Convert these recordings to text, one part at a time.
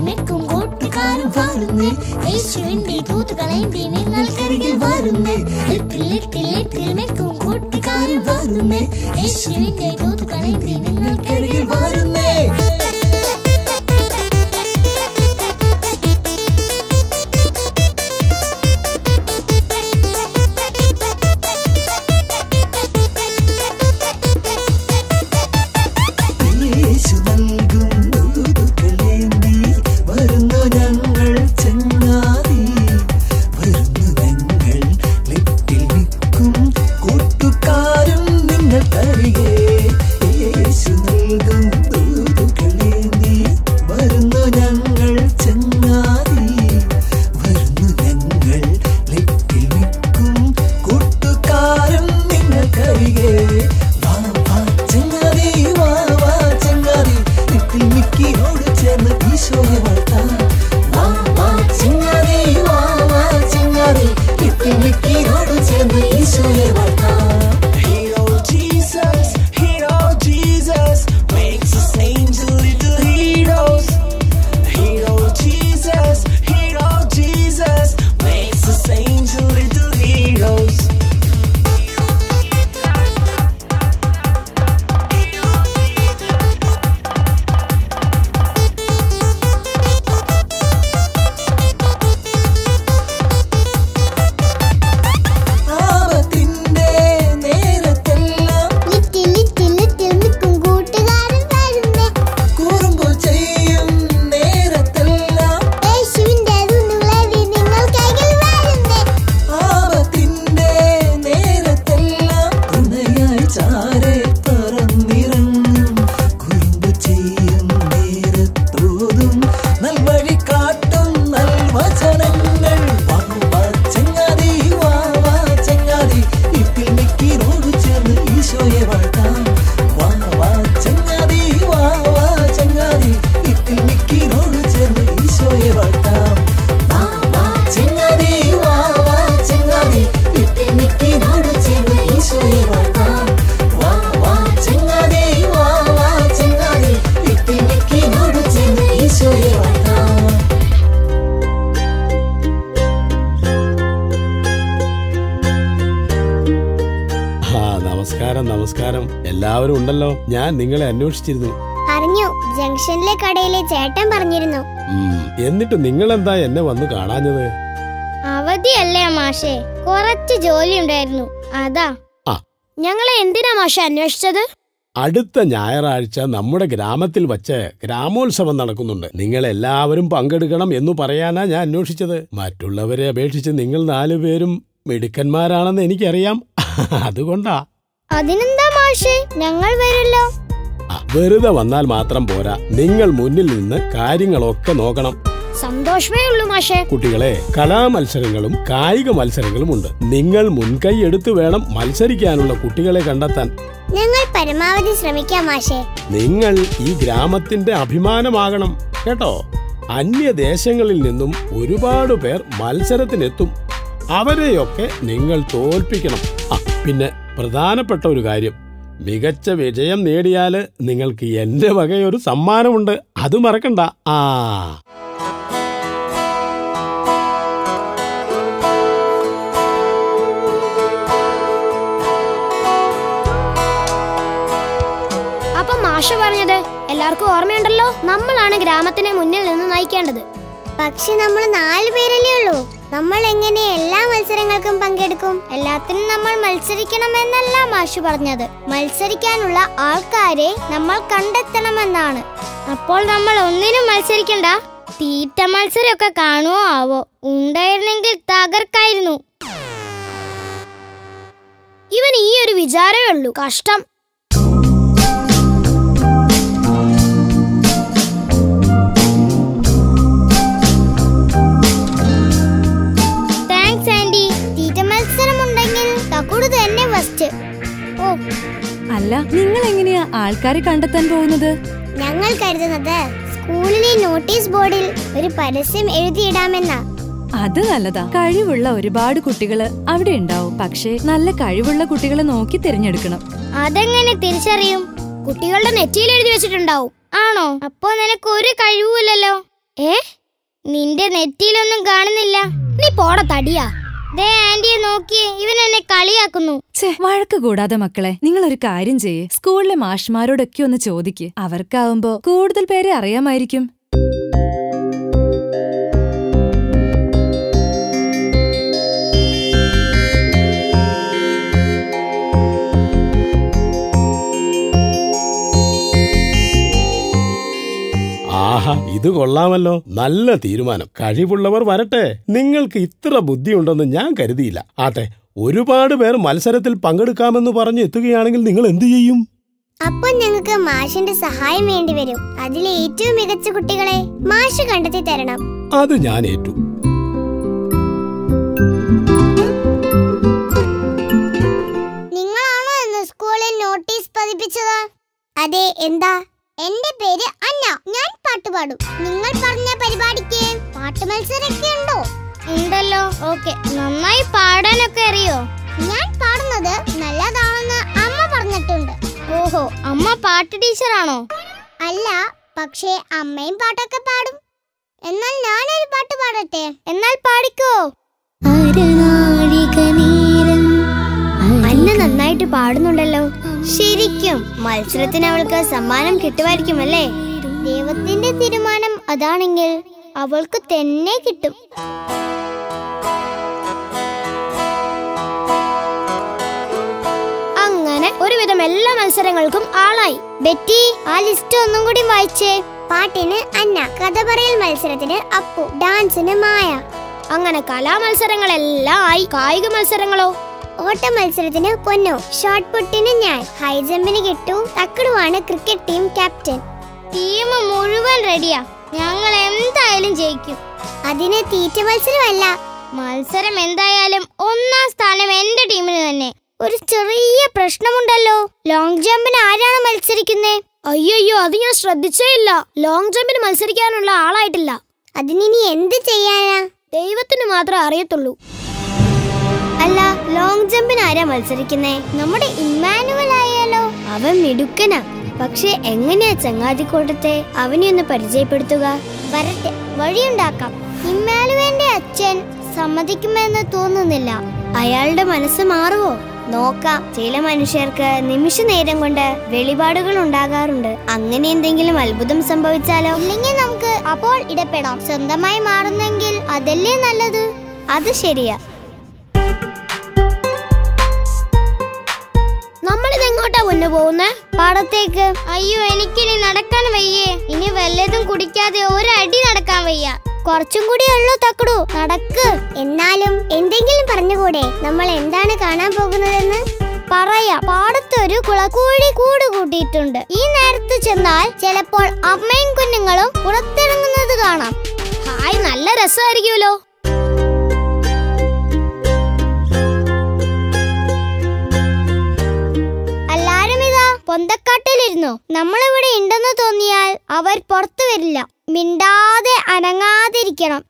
നിൽക്കും കൂട്ടുകാരും വരുന്നേ, യേശുവിന്റെ ദൂതുകളേന്തി നിങ്ങൾക്കരികിൽ വരുന്നേ. നിൽക്കും കൂട്ടുകാരും വരുന്നേ, യേശുവിന്റെ ദൂതുകളേന്തി നിങ്ങൾക്കരികിൽ വരുന്നേ. നമസ്കാരം. എല്ലാവരും ഉണ്ടല്ലോ. ഞാൻ നിങ്ങളെ അന്വേഷിച്ചിരുന്നു. അറിഞ്ഞു, ജംഗ്ഷനിലെ കടയിലെ ചേട്ടൻ പറഞ്ഞിരുന്നു. എന്നിട്ട് നിങ്ങളെന്താ എന്നെ വന്ന് കാണാഞ്ഞത്? അവധിയല്ലേ മാഷേ, കുറച്ച് ജോലി ഉണ്ടായിരുന്നു, അതാ. ഞങ്ങളെ എന്തിനാ മാഷെ അന്വേഷിച്ചത്? അടുത്ത ഞായറാഴ്ച നമ്മുടെ ഗ്രാമത്തിൽ വച്ച് ഗ്രാമോത്സവം നടക്കുന്നുണ്ട്. നിങ്ങൾ എല്ലാവരും പങ്കെടുക്കണം എന്ന് പറയാനാ ഞാൻ അന്വേഷിച്ചത്. മറ്റുള്ളവരെ അപേക്ഷിച്ച് നിങ്ങൾ 4 പേരും മിടുക്കന്മാരാണെന്ന് എനിക്കറിയാം, അതുകൊണ്ടാ. അതിനെന്താ മാഷേ, ഞങ്ങൾ വരുമല്ലോ. വെറുതെ വന്നാൽ മാത്രം പോരാ, നിങ്ങൾ മുന്നിൽ നിന്ന് കാര്യങ്ങളൊക്കെ നോക്കണം. സന്തോഷമേ ഉള്ളൂ മാഷേ. കുട്ടികളെ, കലാമത്സരങ്ങളും കായിക മത്സരങ്ങളും ഉണ്ട്. നിങ്ങൾ മുൻകൈ എടുത്തു വേണം മത്സരിക്കാനുള്ള കുട്ടികളെ കണ്ടെത്താൻ. ഞങ്ങൾ പരമാവധി ശ്രമിക്കാം മാഷേ. നിങ്ങൾ ഈ ഗ്രാമത്തിന്റെ അഭിമാനമാകണം കേട്ടോ. അന്യദേശങ്ങളിൽ നിന്നും ഒരുപാട് പേർ മത്സരത്തിനെത്തും. അവരെയൊക്കെ നിങ്ങൾ തോൽപ്പിക്കണം. പിന്നെ പ്രധാനപ്പെട്ട ഒരു കാര്യം, മികച്ച വിജയം നേടിയാല് നിങ്ങൾക്ക് എന്റെ വകയൊരു സമ്മാനമുണ്ട്, അത് മറക്കണ്ട. അപ്പൊ മാഷ പറഞ്ഞത് എല്ലാവർക്കും ഓർമ്മയുണ്ടല്ലോ. നമ്മളാണ് ഗ്രാമത്തിനെ മുന്നിൽ നിന്ന് നയിക്കേണ്ടത്. പക്ഷെ നമ്മൾ 4 പേരല്ലേ ഉള്ളൂ. നമ്മൾ എങ്ങനെ എല്ലാ മത്സരങ്ങൾക്കും പങ്കെടുക്കും? എല്ലാത്തിനും നമ്മൾ മത്സരിക്കണമെന്നല്ല മാഷ് പറഞ്ഞത്. മത്സരിക്കാനുള്ള ആൾക്കാരെ നമ്മൾ കണ്ടെത്തണമെന്നാണ്. അപ്പോൾ നമ്മൾ ഒന്നിനും മത്സരിക്കണ്ട. തീറ്റ മത്സരമൊക്കെ കാണുവോ ആവോ, ഉണ്ടായിരുന്നെങ്കിൽ തകർക്കായിരുന്നു. ഇവൻ ഈ ഒരു വിചാരമേ ഉള്ളൂ, കഷ്ടം. അല്ല, നിങ്ങൾ എങ്ങനെയാ ആൾക്കാരെ കണ്ടെത്താൻ പോകുന്നത്? ഞങ്ങൾ കരുതുന്നത് സ്കൂളിലെ നോട്ടീസ് ബോർഡിൽ ഒരു പരസ്യം എഴുതിയിടാമെന്നാ. അത് നല്ലതാ. കഴിവുള്ള ഒരുപാട് കുട്ടികള് അവിടെ ഉണ്ടാവും. പക്ഷേ നല്ല കഴിവുള്ള കുട്ടികളെ നോക്കി തിരഞ്ഞെടുക്കണം. അതെങ്ങനെ തിരിച്ചറിയും? കുട്ടികളുടെ നെറ്റിയിൽ എഴുതി വെച്ചിട്ടുണ്ടാവും. ആണോ? അപ്പോ നിനക്ക് ഒരു കഴിവുമില്ലല്ലോ. നിന്റെ നെറ്റിയിലൊന്നും കാണുന്നില്ല. നീ പോട തടിയാ. ദേ ആന്റിയെ നോക്കിയേ, ഇവൻ എന്നെ കളിയാക്കുന്നു. വഴക്ക് കൂടാതെ മക്കളെ, നിങ്ങളൊരു കാര്യം ചെയ്യേ, സ്കൂളിലെ മാഷ്മാരോടൊക്കെ ഒന്ന് ചോദിക്ക്. അവർക്കാവുമ്പോ കൂടുതൽ പേരെ അറിയാമായിരിക്കും. ആഹാ, ഇത് കൊള്ളാമല്ലോ. നല്ല തീരുമാനം. കഴിവുള്ളവർ വരട്ടെ. നിങ്ങൾക്ക് ഇത്ര ബുദ്ധിയുണ്ടെന്ന് ഞാൻ കരുതിയില്ല. ആട്ടെ, ഒരുപാട് പേർ മത്സരത്തിൽ പങ്കെടുക്കാമെന്ന് പറഞ്ഞ് എത്തുകയാണെങ്കിൽ നിങ്ങൾ എന്തു ചെയ്യും? അപ്പോൾ ഞങ്ങൾക്ക് മാഷിന്റെ സഹായം വേണ്ടി വരും. അതിലെ ഏറ്റവും മികച്ച കുട്ടികളെ മാഷ് കണ്ടെത്തി തരണം. അത് ഞാൻ ഏറ്റു. നിങ്ങളാണോ ഇന്ന് സ്കൂളിൽ നോട്ടീസ് പതിപ്പിച്ചത്? അതെ, എന്താ? എന്റെ പേര് അന്ന. ഞാൻ പാട്ട് പാടും. നിങ്ങൾ പറഞ്ഞ പരിപാടിക്ക് പാട്ട് മത്സരമൊക്കെ ഉണ്ടോ? ഉണ്ടല്ലോ. ഓക്കെ, നന്നായി പാടാനൊക്കെ അറിയോ? ഞാൻ പാടുന്നത് നല്ലതാണെന്ന് അമ്മ പറഞ്ഞിട്ടുണ്ട്. ഓഹോ, അമ്മ പാട്ട് ടീച്ചറാണോ? അല്ല, പക്ഷേ അമ്മയും പാട്ടൊക്കെ പാടും. എന്നാൽ ഞാനൊരു പാട്ട് പാടട്ടെ. എന്നാൽ പാടിക്കോ. അന്ന നന്നായിട്ട് പാടുന്നുണ്ടല്ലോ. ശരിക്കും മത്സരത്തിന് അവൾക്ക് സമ്മാനം കിട്ടുമായിരിക്കുമല്ലേ? ദൈവത്തിന്റെ തീരുമാനം അതാണെങ്കിൽ അവൾക്ക് തന്നെ കിട്ടും. അങ്ങനെ ഒരുവിധം എല്ലാ മത്സരങ്ങൾക്കും ആളായി. ബെറ്റി, ആ ലിസ്റ്റ് ഒന്നും കൂടി വായിച്ചേ. പാട്ടിന് അന്ന, കഥ പറയൽ മത്സരത്തിന് അപ്പു, ഡാൻസിന് മായ. അങ്ങനെ കലാമത്സരങ്ങളെല്ലാം ആയി. കായിക മത്സരങ്ങളോ? ഓട്ട മത്സരത്തിന് പൊന്നു, ഷോട്ട് പുട്ടിന് ഞാൻ, ഹൈ ജമ്പിന് കിട്ടു, തക്കടുവാണ് ക്രിക്കറ്റ് ടീം ക്യാപ്റ്റൻ. ടീം മുഴുവൻ റെഡിയാ. ഞങ്ങൾ എന്തായാലും ജയിക്കും. അതിന് തീറ്റ മത്സരമല്ല. മത്സരം എന്തായാലും ഒന്നാം സ്ഥാനം എന്റെ ടീമിന് തന്നെ. ഒരു ചെറിയ പ്രശ്നമുണ്ടല്ലോ. ലോങ് ജമ്പിന് ആരാണ് മത്സരിക്കുന്നേ? അയ്യോ, അത് ഞാൻ ശ്രദ്ധിച്ചേ ഇല്ല. ലോങ് ജമ്പിന് മത്സരിക്കാനുള്ള ആളായിട്ടില്ല. അതിനി എന്ത് ചെയ്യാനാ? ദൈവത്തിന് മാത്രമേ അറിയത്തുള്ളൂ. അല്ല, ലോങ് ജമ്പിന് ആരാ മത്സരിക്കുന്നേ? നമ്മുടെ ഇമ്മാനുവൽ ആയാലോ? അവൻ മിടുക്കനാ. പക്ഷെ എങ്ങനെയാ ചങ്ങാതിക്കോട്ടത്തെ അവനെ ഒന്ന് പരിചയപ്പെടുത്തുക? വരട്ടെ, വഴിയുണ്ടാക്കാം. ഇമ്മാനുവലിന്റെ അച്ഛൻ സമ്മതിക്കുമെന്ന് തോന്നുന്നില്ല. അയാളുടെ മനസ്സ് മാറുവോ? നോക്കാം. ചില മനുഷ്യർക്ക് നിമിഷ നേരം കൊണ്ട് വെളിപാടുകൾ ഉണ്ടാകാറുണ്ട്. അങ്ങനെ എന്തെങ്കിലും അത്ഭുതം സംഭവിച്ചാലോ? ഇല്ലെങ്കിൽ നമുക്ക് അപ്പോൾ ഇടപെടാം. സ്വന്തമായി മാറുന്നെങ്കിൽ അതല്ലേ നല്ലത്? അത് ശരിയാ. നമ്മളിതെങ്ങോട്ടാ മുന്നു പോകുന്നേ? പാടത്തേക്ക്. അയ്യോ, എനിക്കിനി നടക്കാൻ വയ്യേ. ഇനി വല്ലതും കുടിക്കാതെ ഒരടി നടക്കാൻ വയ്യ. കുറച്ചും കൂടി ഉള്ളൂ തക്കടു, നടക്ക്. എന്നാലും എന്തെങ്കിലും പറഞ്ഞുകൂടെ? നമ്മൾ എന്താണ് കാണാൻ പോകുന്നതെന്ന് പറയാ. പാടത്തൊരു കുളക്കോഴി കൂട് കൂട്ടിയിട്ടുണ്ട്. ഈ നേരത്ത് ചെന്നാൽ ചിലപ്പോൾ അമ്മയും കുഞ്ഞുങ്ങളും പുറത്തിറങ്ങുന്നത് കാണാം. ഹായ്, നല്ല രസമായിരിക്കുമല്ലോ. പൊന്തക്കാട്ടിലിരുന്നു. നമ്മളിവിടെ ഉണ്ടെന്ന് തോന്നിയാൽ അവർ പുറത്തു വരില്ല. മിണ്ടാതെ അനങ്ങാതിരിക്കണം.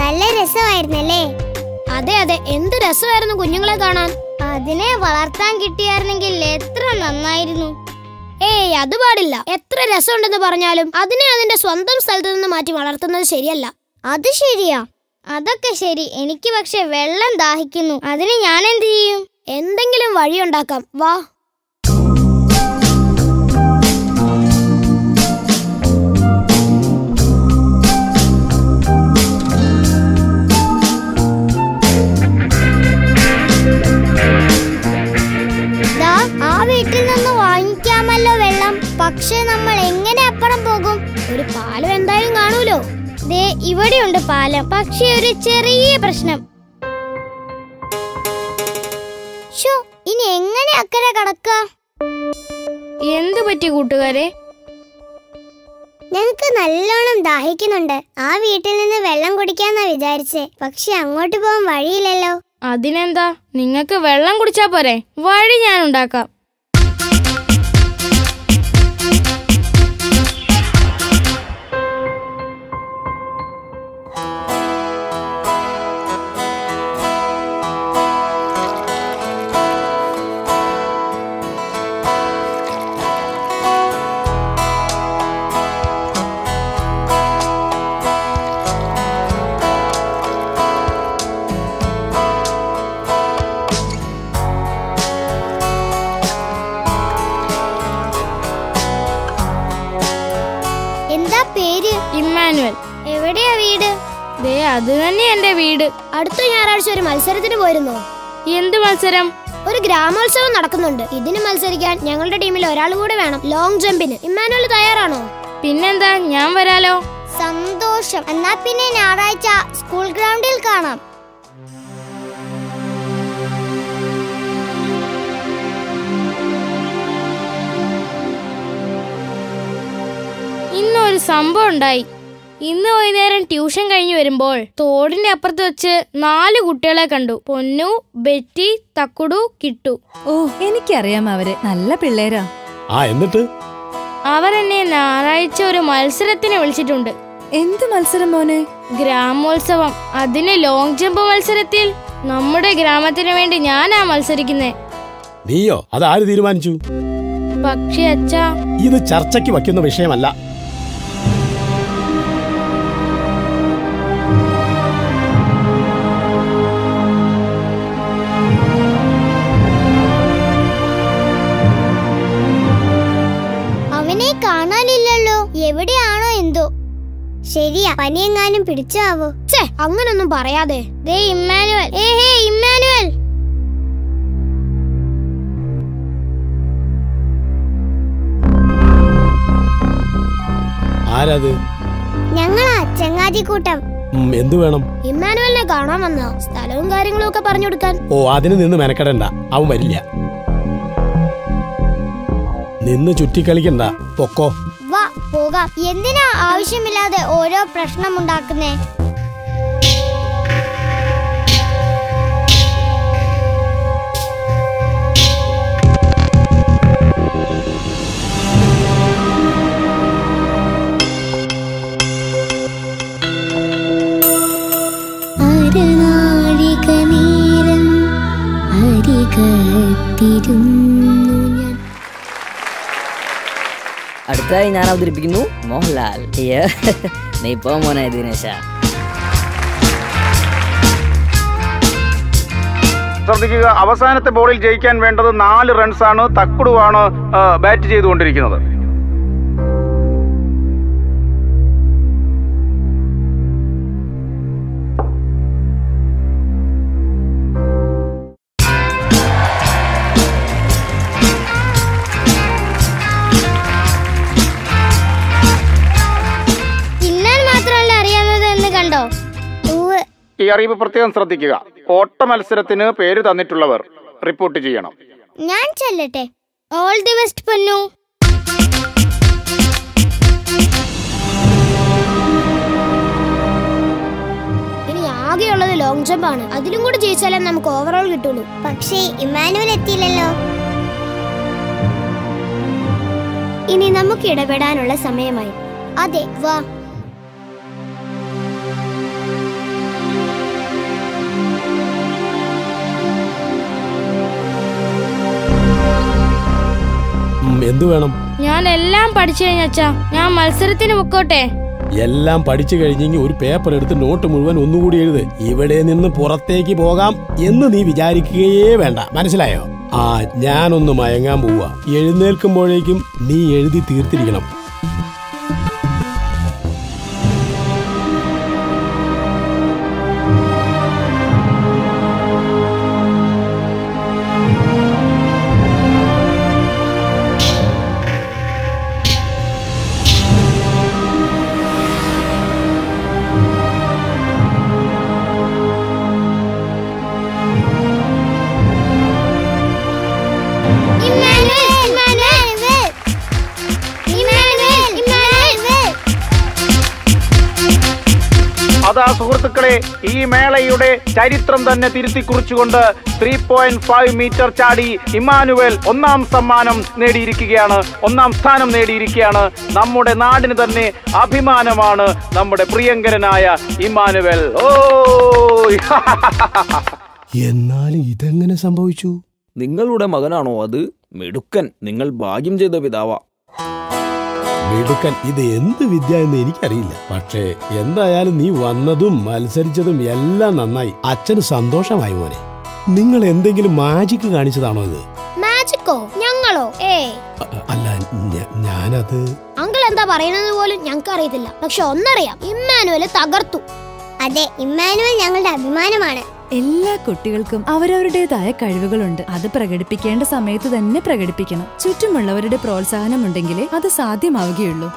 നല്ല രസമായിരുന്നല്ലേ? അതെ, എന്ത് രസമായിരുന്നു കുഞ്ഞുങ്ങളെ കാണാൻ. അതിനെ വളർത്താൻ കിട്ടിയായിരുന്നെങ്കിൽ എത്ര നന്നായിരുന്നു. ഏയ്, അത് പാടില്ല. എത്ര രസമുണ്ടെന്ന് പറഞ്ഞാലും അതിനെ അതിന്റെ സ്വന്തം സ്ഥലത്ത് നിന്ന് മാറ്റി വളർത്തുന്നത് ശരിയല്ല. അത് ശരിയാ. അതൊക്കെ ശരി. എനിക്ക് പക്ഷെ വെള്ളം ദാഹിക്കുന്നു. അതിന് ഞാൻ എന്ത് ചെയ്യും? എന്തെങ്കിലും വഴിയുണ്ടാക്കാം. വാ. ആ വീട്ടിൽ നിന്ന് വാങ്ങിക്കാമല്ലോ വെള്ളം. പക്ഷെ നമ്മൾ എങ്ങനെ അപ്പുറം പോകും? ഒരു പാലം എന്തായാലും കാണൂലോ. ദേ, ഇവിടെയുണ്ട് പാലം. പക്ഷെ ഒരു ചെറിയ പ്രശ്നം. ഇനി എങ്ങനെ അക്കരെ കടക്കാം? എന്തു പറ്റി കൂട്ടുകാരെ? ഞങ്ങൾക്ക് നല്ലോണം ദാഹിക്കുന്നുണ്ട്. ആ വീട്ടിൽ നിന്ന് വെള്ളം കുടിക്കാന്നാ വിചാരിച്ചേ. പക്ഷെ അങ്ങോട്ട് പോകാൻ വഴിയില്ലല്ലോ. അതിനെന്താ, നിങ്ങൾക്ക് വെള്ളം കുടിച്ചാ പോരെ? വഴി ഞാൻ ഉണ്ടാക്കാം. എവിടെയാ വീട്? ദേ അത് തന്നെ എന്റെ വീട്. അടുത്ത ഞായറാഴ്ച ഒരു മത്സരത്തിന് പോയിരുന്നോ? എന്ത് മത്സരം? ഒരു ഗ്രാമോത്സവം നടക്കുന്നുണ്ട്. ഇതിന് മത്സരിക്കാൻ ഞങ്ങളുടെ ടീമിൽ ഒരാൾ കൂടെ വേണം, ലോങ് ജമ്പിന്. ഇമ്മാനുവൽ തയ്യാറാണോ? പിന്നെന്താ, ഞാൻ വരാലോ. സന്തോഷം. എന്നാ പിന്നെ ഞായറാഴ്ച സ്കൂൾ ഗ്രൗണ്ടിൽ കാണാം. ഇന്നൊരു സംഭവം ഉണ്ടായി. ഇന്ന് വൈകുന്നേരം ട്യൂഷൻ കഴിഞ്ഞു വരുമ്പോൾ തോടിന്റെ അപ്പുറത്ത് വെച്ച് 4 കുട്ടികളെ കണ്ടു. പൊന്നു, ബെറ്റി, തക്കുടു, കിട്ടു. ഓ, എനിക്കറിയാം അവരെ. നല്ല പിള്ളേരാ. എന്നിട്ട് അവരെന്നെ ഞായറാഴ്ച ഒരു മത്സരത്തിന് വിളിച്ചിട്ടുണ്ട്. എന്ത് മത്സരം മോനെ? ഗ്രാമോത്സവം. അതിന് ലോങ് ജമ്പ് മത്സരത്തിൽ നമ്മുടെ ഗ്രാമത്തിന് വേണ്ടി ഞാനാ മത്സരിക്കുന്നേ. നീയോ? അതാര് തീരുമാനിച്ചു? പക്ഷേ അച്ഛാ, ഇത് ചർച്ചയ്ക്ക് വയ്ക്കുന്ന വിഷയമല്ല. അവനെ കാണാനില്ലല്ലോ. എവിടെയാണോ എന്തോ. ശരിയാ, പനിയെങ്ങാനും പിടിച്ചാവോ? അങ്ങനൊന്നും പറയാതെ. ദേ ഇമ്മാനുവൽ. ഇമ്മാനുവൽ. ആരാത്? ഞങ്ങളാ, ചങ്ങാതിക്കൂട്ടം. എന്തു വേണം? ഇമ്മാനുവലിനെ കാണാൻ വന്ന സ്ഥലവും കാര്യങ്ങളും ഒക്കെ പറഞ്ഞു കൊടുക്കാൻ. അതിന് നിന്ന് മെനക്കെടണ്ട, അവൻ വരില്ല. നിന്ന് ചുറ്റിക്കളിക്കണ്ട, പൊക്കോ. വാ പോകാം. എന്തിനാ ആവശ്യമില്ലാതെ ഓരോ പ്രശ്നമുണ്ടാക്കുന്നേ? അടുത്തതായി ഞാൻ അവതരിപ്പിക്കുന്നു മോഹൻലാൽ. നീ പോ മോനെ ദിനേശ. ശ്രദ്ധിക്കുക, അവസാനത്തെ ബോളിൽ ജയിക്കാൻ വേണ്ടത് 4 റൺസാണ്. തക്കുടുവാണ് ബാറ്റ് ചെയ്തുകൊണ്ടിരിക്കുന്നത്. ഈ അറിയിപ്പ് പ്രത്യേകം ശ്രദ്ധിക്കുക. ഓട്ട മത്സരത്തിന് പേര് തന്നിട്ടുള്ളവർ റിപ്പോർട്ട് ചെയ്യണം. ഞാൻ ചെല്ലട്ടെ. ഓൾ ദി ബെസ്റ്റ് പൊന്നു. ഇനി ആകെയുള്ളത് ലോങ് ജമ്പ് ആണ്. അതിലും കൂടി ജയിച്ചാലേ നമുക്ക് ഓവറോൾ കിട്ടുള്ളൂ. പക്ഷേ ഇമ്മാനുവൽ എത്തിയില്ലല്ലോ. ഇനി നമുക്ക് ഇടപെടാനുള്ള സമയമായി. അതെ, വാ. എന്തു വേണം? ഞാൻ എല്ലാം പഠിച്ചു കഴിഞ്ഞാ ഞാൻ മത്സരത്തിന് പൊക്കോട്ടെ. എല്ലാം പഠിച്ചു കഴിഞ്ഞെങ്കിൽ ഒരു പേപ്പർ എടുത്ത് നോട്ട് മുഴുവൻ ഒന്നുകൂടി എഴുത്. ഇവിടെ നിന്ന് പുറത്തേക്ക് പോകാം എന്ന് നീ വിചാരിക്കുകയേ വേണ്ട, മനസ്സിലായോ? ഞാനൊന്ന് മയങ്ങാൻ പോവാ. എഴുന്നേൽക്കുമ്പോഴേക്കും നീ എഴുതി തീർത്തിരിക്കണം. അതാ സുഹൃത്തുക്കളെ, ഈ മേളയുടെ ചരിത്രം തന്നെ തിരുത്തി കുറിച്ചുകൊണ്ട് 3.5 മീറ്റർ ചാടി ഇമ്മാനുവൽ 1ാം സമ്മാനം നേടിയിരിക്കുകയാണ്. 1ാം സ്ഥാനം നേടിയിരിക്കുകയാണ്. നമ്മുടെ നാടിന് തന്നെ അഭിമാനമാണ് നമ്മുടെ പ്രിയങ്കരനായ ഇമ്മാനുവൽ. എന്നാലും ഇതെങ്ങനെ സംഭവിച്ചു? നിങ്ങളുടെ മകനാണോ അത്? മിടുക്കൻ, നിങ്ങൾ ഭാഗ്യം ചെയ്ത പിതാവാ. മിടുക്കൻ, ഇത് എന്ത് വിദ്യ എന്ന് എനിക്കറിയില്ല. പക്ഷേ എന്തായാലും നീ വന്നതും മത്സരിച്ചതും എല്ലാം നന്നായി. അച്ഛന് സന്തോഷമായി മോനെ. നിങ്ങൾ എന്തെങ്കിലും മാജിക് കാണിച്ചതാണോ ഇത്? മാജിക്കോ? ഞങ്ങളോ? അല്ല, ഞാനത്. അങ്കിൾ എന്താ പറയുന്നത് പോലും ഞങ്ങൾക്ക് അറിയത്തില്ല. പക്ഷെ ഒന്നറിയാം, ഇമ്മാനുവല് തകർത്തു. അതെ, ഇമ്മാനുവൽ ഞങ്ങളുടെ അഭിമാനമാണ്. എല്ലാ കുട്ടികൾക്കും അവരവരുടേതായ കഴിവുകളുണ്ട്. അത് പ്രകടിപ്പിക്കേണ്ട സമയത്ത് തന്നെ പ്രകടിപ്പിക്കണം. ചുറ്റുമുള്ളവരുടെ പ്രോത്സാഹനം ഉണ്ടെങ്കിലേ അത് സാധ്യമാവുകയുള്ളൂ.